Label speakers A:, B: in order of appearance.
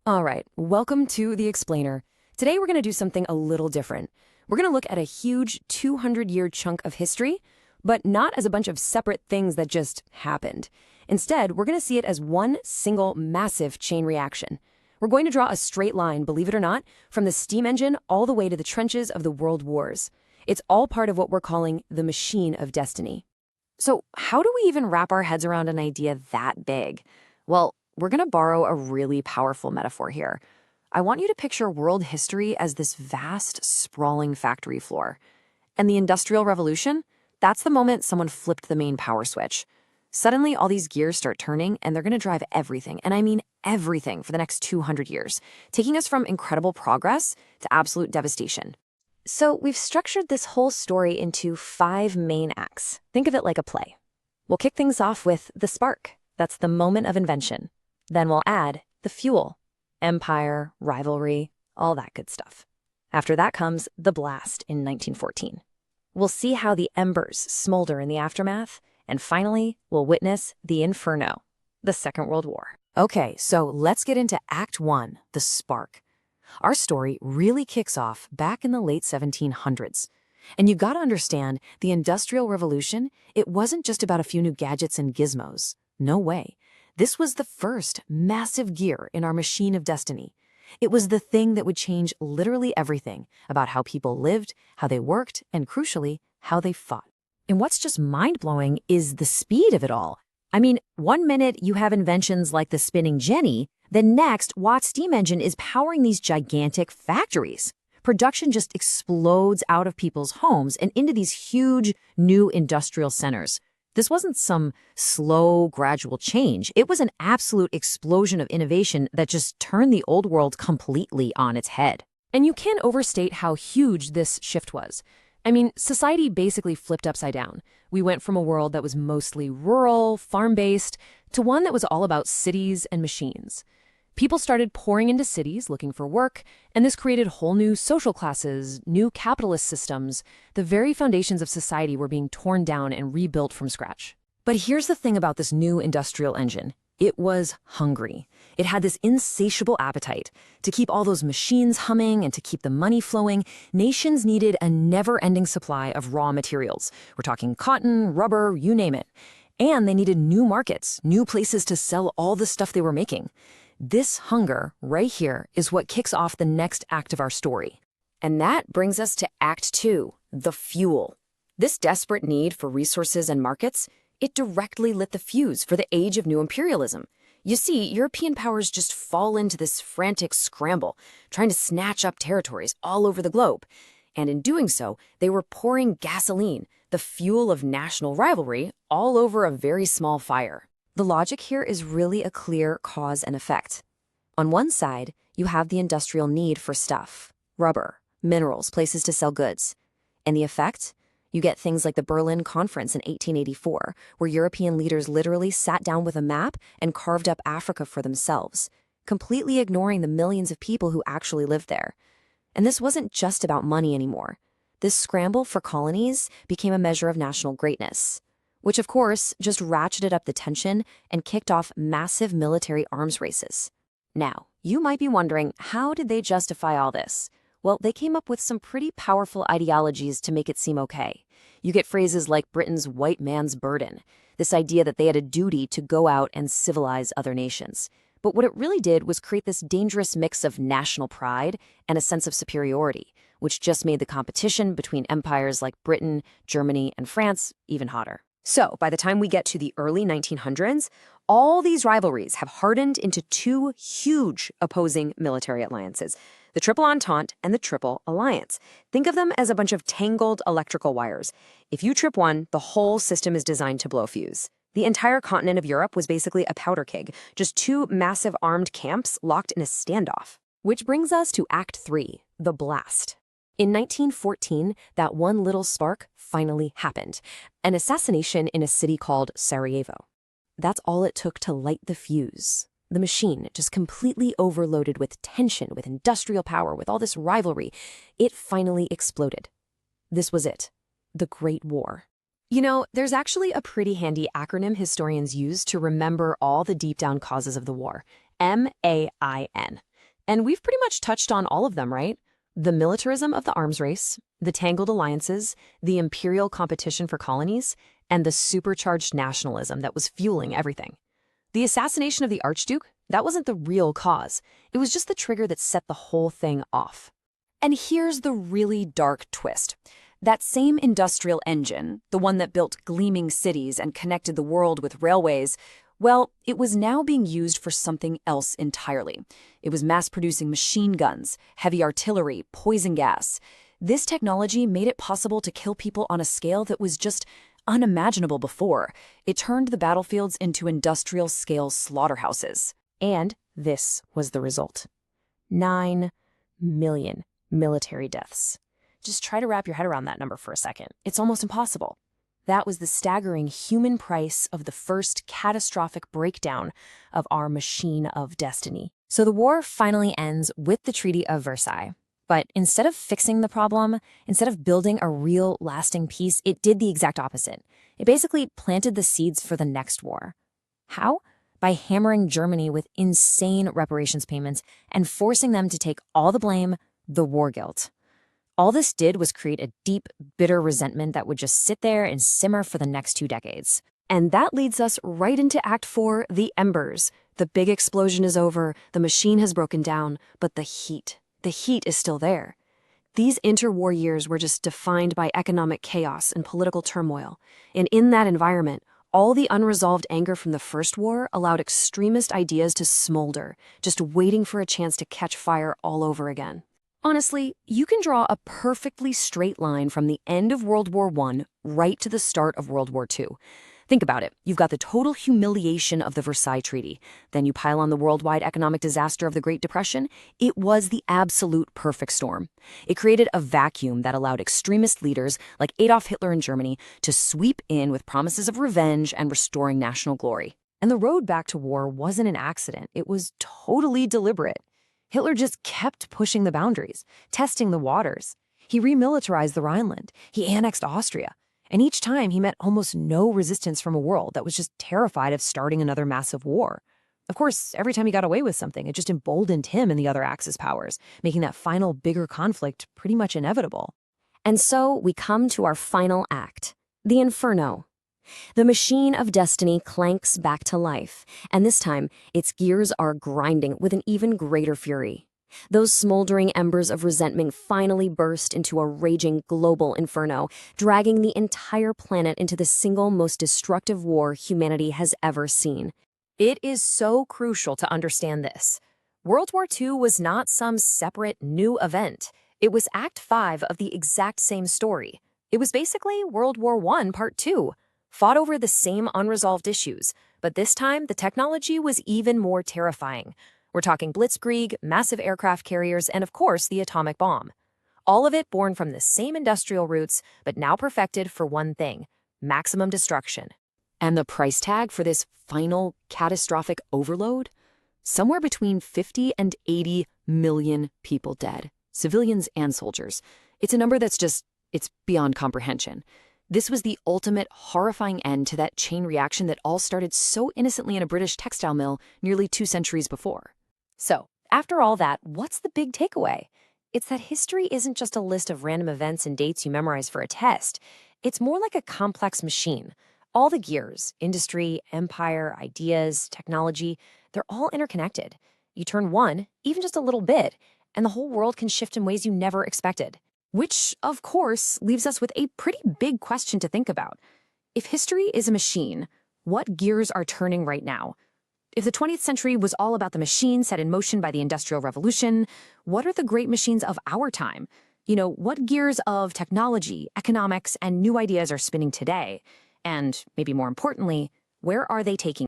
A: All right, welcome to The Explainer. Today we're going to do something a little different. We're going to look at a huge 200-year chunk of history, but not as a bunch of separate things that just happened. Instead, we're going to see it as one single massive chain reaction. We're going to draw a straight line, believe it or not, from the steam engine all the way to the trenches of the world wars. It's all part of what we're calling the machine of destiny. So how do we even wrap our heads around an idea that big? Well, we're going to borrow a really powerful metaphor here. I want you to picture world history as this vast, sprawling factory floor. And the Industrial Revolution? That's the moment someone flipped the main power switch. Suddenly, all these gears start turning, and they're going to drive everything, and I mean everything, for the next 200 years, taking us from incredible progress to absolute devastation. So we've structured this whole story into 5 main acts. Think of it like a play. We'll kick things off with the spark. That's the moment of invention. Then we'll add the fuel, empire, rivalry, all that good stuff. After that comes the blast in 1914. We'll see how the embers smolder in the aftermath, and finally, we'll witness the inferno, the Second World War. Okay, so let's get into Act 1, the spark. Our story really kicks off back in the late 1700s. And you gotta understand, the Industrial Revolution, it wasn't just about a few new gadgets and gizmos. No way. This was the first massive gear in our machine of destiny. It was the thing that would change literally everything about how people lived, how they worked, and crucially, how they fought. And what's just mind-blowing is the speed of it all. I mean, one minute you have inventions like the spinning jenny, then next, Watt's steam engine is powering these gigantic factories. Production just explodes out of people's homes and into these huge new industrial centers. This wasn't some slow, gradual change. It was an absolute explosion of innovation that just turned the old world completely on its head. And you can't overstate how huge this shift was. I mean, society basically flipped upside down. We went from a world that was mostly rural, farm-based, to one that was all about cities and machines. People started pouring into cities looking for work, and this created whole new social classes, new capitalist systems. The very foundations of society were being torn down and rebuilt from scratch. But here's the thing about this new industrial engine. It was hungry. It had this insatiable appetite. To keep all those machines humming and to keep the money flowing, nations needed a never-ending supply of raw materials. We're talking cotton, rubber, you name it. And they needed new markets, new places to sell all the stuff they were making. This hunger, right here, is what kicks off the next act of our story. And that brings us to Act 2, the fuel. This desperate need for resources and markets, it directly lit the fuse for the age of new imperialism. You see, European powers just fall into this frantic scramble, trying to snatch up territories all over the globe. And in doing so, they were pouring gasoline, the fuel of national rivalry, all over a very small fire. The logic here is really a clear cause and effect. On one side, you have the industrial need for stuff, rubber, minerals, places to sell goods. And the effect? You get things like the Berlin Conference in 1884, where European leaders literally sat down with a map and carved up Africa for themselves, completely ignoring the millions of people who actually lived there. And this wasn't just about money anymore. This scramble for colonies became a measure of national greatness, which of course just ratcheted up the tension and kicked off massive military arms races. Now, you might be wondering, how did they justify all this? Well, they came up with some pretty powerful ideologies to make it seem okay. You get phrases like Britain's white man's burden, this idea that they had a duty to go out and civilize other nations. But what it really did was create this dangerous mix of national pride and a sense of superiority, which just made the competition between empires like Britain, Germany, and France even hotter. So, by the time we get to the early 1900s, all these rivalries have hardened into 2 huge opposing military alliances, the Triple Entente and the Triple Alliance. Think of them as a bunch of tangled electrical wires. If you trip one, the whole system is designed to blow a fuse. The entire continent of Europe was basically a powder keg, just 2 massive armed camps locked in a standoff. Which brings us to Act 3, the blast. In 1914, that one little spark finally happened, an assassination in a city called Sarajevo. That's all it took to light the fuse. The machine, just completely overloaded with tension, with industrial power, with all this rivalry, it finally exploded. This was it, the Great War. You know, there's actually a pretty handy acronym historians use to remember all the deep-down causes of the war. MAIN. And we've pretty much touched on all of them, right? The militarism of the arms race, the tangled alliances, the imperial competition for colonies, and the supercharged nationalism that was fueling everything. The assassination of the Archduke, that wasn't the real cause. It was just the trigger that set the whole thing off. And here's the really dark twist. That same industrial engine, the one that built gleaming cities and connected the world with railways, well, it was now being used for something else entirely. It was mass-producing machine guns, heavy artillery, poison gas. This technology made it possible to kill people on a scale that was just unimaginable before. It turned the battlefields into industrial-scale slaughterhouses. And this was the result. 9 million military deaths. Just try to wrap your head around that number for a second. It's almost impossible. That was the staggering human price of the first catastrophic breakdown of our machine of destiny. So the war finally ends with the Treaty of Versailles. But instead of fixing the problem, instead of building a real lasting peace, it did the exact opposite. It basically planted the seeds for the next war. How? By hammering Germany with insane reparations payments and forcing them to take all the blame, the war guilt. All this did was create a deep, bitter resentment that would just sit there and simmer for the next 2 decades. And that leads us right into Act 4, the embers. The big explosion is over, the machine has broken down, but the heat is still there. These interwar years were just defined by economic chaos and political turmoil. And in that environment, all the unresolved anger from the First War allowed extremist ideas to smolder, just waiting for a chance to catch fire all over again. Honestly, you can draw a perfectly straight line from the end of World War I right to the start of World War II. Think about it. You've got the total humiliation of the Versailles Treaty. Then you pile on the worldwide economic disaster of the Great Depression. It was the absolute perfect storm. It created a vacuum that allowed extremist leaders like Adolf Hitler in Germany to sweep in with promises of revenge and restoring national glory. And the road back to war wasn't an accident. It was totally deliberate. Hitler just kept pushing the boundaries, testing the waters. He remilitarized the Rhineland. He annexed Austria. And each time he met almost no resistance from a world that was just terrified of starting another massive war. Of course, every time he got away with something, it just emboldened him and the other Axis powers, making that final bigger conflict pretty much inevitable. And so we come to our final act, the inferno. The machine of destiny clanks back to life, and this time its gears are grinding with an even greater fury. Those smoldering embers of resentment finally burst into a raging global inferno, dragging the entire planet into the single most destructive war humanity has ever seen. It is so crucial to understand this. World War II was not some separate new event. It was Act 5 of the exact same story. It was basically World War I Part 2. Fought over the same unresolved issues, but this time the technology was even more terrifying. We're talking blitzkrieg, massive aircraft carriers, and of course the atomic bomb. All of it born from the same industrial roots, but now perfected for one thing: maximum destruction. And the price tag for this final catastrophic overload? Somewhere between 50 and 80 million people dead, civilians and soldiers. It's a number that's it's beyond comprehension. This was the ultimate horrifying end to that chain reaction that all started so innocently in a British textile mill nearly 2 centuries before. So, after all that, what's the big takeaway? It's that history isn't just a list of random events and dates you memorize for a test. It's more like a complex machine. All the gears, industry, empire, ideas, technology, they're all interconnected. You turn one, even just a little bit, and the whole world can shift in ways you never expected. Which, of course, leaves us with a pretty big question to think about. If history is a machine, what gears are turning right now? If the 20th century was all about the machine set in motion by the Industrial Revolution, what are the great machines of our time? What gears of technology, economics, and new ideas are spinning today? And maybe more importantly, where are they taking